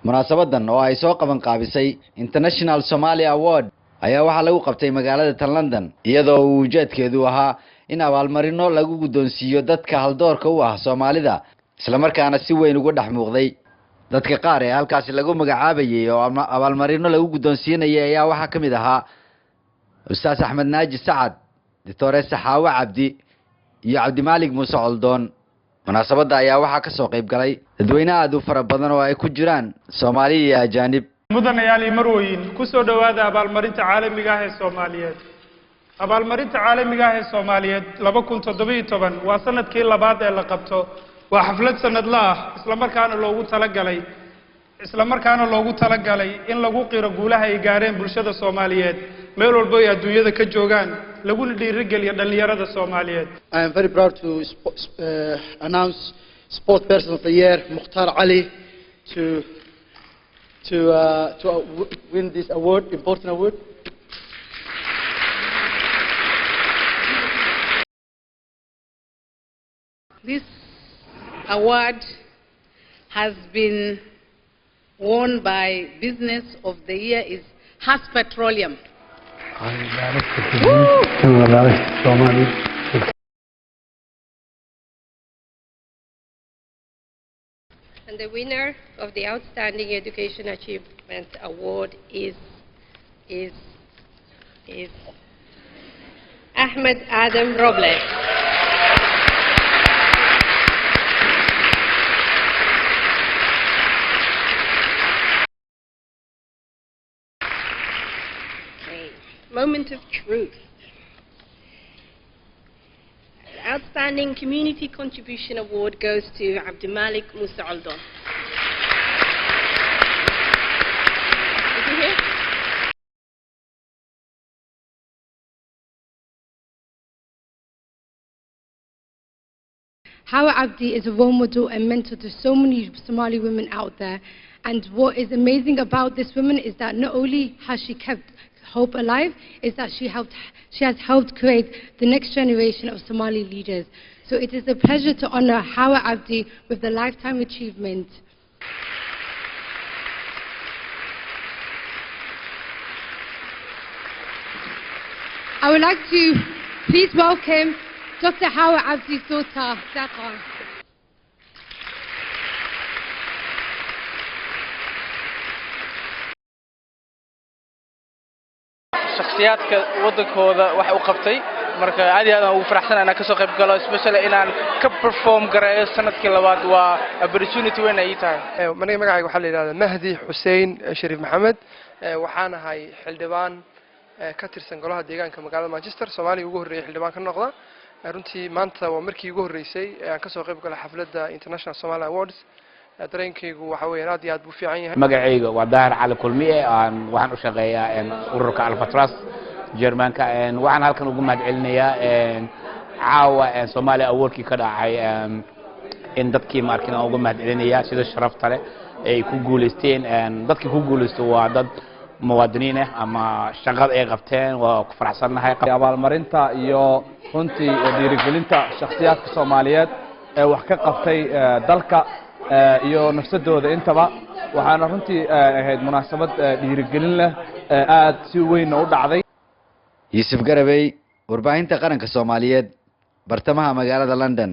munaasabadan oo ay soo qaban qaabisay International Somali Award ayaa waxa lagu qabtay magaalada London iyadoo uu ujeedkeedu ahaa in abaalmarino lagu guddoonsiiyo dadka haldoorka u ah Soomaalida isla markaana si weyn ugu dhex muuqday dadka qaar ee halkaas lagu magacaabayay oo abaalmarino lagu guddoonsiinayay ayaa waxa kamid ahaa Ustaas Axmed Naaji Sacad Dr. Saxaawa Cabdi iyo Cabdi Maalig Muuse Coldoon munaasabada ayaa waxa ka soo qayb galay dadweynaha aad u fara badan oo ay ku jiraan Soomaali iyo ajaanib mudanayaal marooyin ku soo dhawaada abaalmarinta caalamiga ah ee Soomaaliyeed abaalmarinta caalamiga ah ee Soomaaliyeed 2017 waa sanadkii labaad ee la qabto waa xaflad sanadle ah isla markaana loogu talagalay in lagu qiro guulaha ay gaareen bulshada Soomaaliyeed meel walba ay adduunyada ka joogaan laguna dhiirigeliyo dhalinyarada Soomaaliyeed. I am very proud to announce Sport Person of the Year Mukhtar Ali to win this award, important award. This award has been won by Business of the Year is Has Petroleum. And the winner of the Outstanding Education Achievement Award is Ahmed Adam Robles. Moment of truth. The Outstanding Community Contribution Award goes to Abdi Malik Musa Coldoon. Is he here? Hawa Abdi is a role model and mentor to so many Somali women out there. And what is amazing about this woman is that not only has she kept hope alive, is that she has helped create the next generation of Somali leaders. So it is a pleasure to honor Hawa Abdi with the Lifetime Achievement. I would like to please welcome Dr. Hawa Abdi's daughter, Zahra. shakhsiyaadka wadankooda waxa uu qabtay marka aad iyo aad ugu faraxsanahay inaan ka soo qayb galo especially inaan ka perform gareeyo sanadkii labaad waa opportunity weyn ay tahay magacayga waxa la yiraahdaa Mahdi Hussein Sharif Maxamed waxaan ahay xildhibaan ka tirsan golaha deegaanka magaalada Manchester Soomaaliya ugu horeeyay xildhibaan ka noqda runtii maanta waa markii ugu horeysay aan ka soo qayb galay xafladda International Somali Awards dareenkaygu waxa weeyaan aad iyo aad buu fiican yahay magacayga waa Daahir Cali Kulmiye waxaan u shaqeeyaa ururka Alpha Trust Germanka waxaan halkan ugu mahadcelinayaa caawa Somali Awardkii ka dhacay in dadkii markina ugu mahadcelinayaa sida sharafta leh ay ku guuleysteen dadkii ku guuleystay waa dad muwaadiniin ah ama shaqada ay qabteen waa ku faraxsanahay abaalmarinta iyo runtii dhiirigelinta shakhsiyaadka Soomaaliyeed ee wax ka qabtay dalka iyo nafsadooda intaba waxaana runtii ahayd munaasabad dhiirigelin leh aad si weyn u dhacday Yusuf Garabay warbaahinta qaranka Soomaaliyeed bartamaha magaalada London.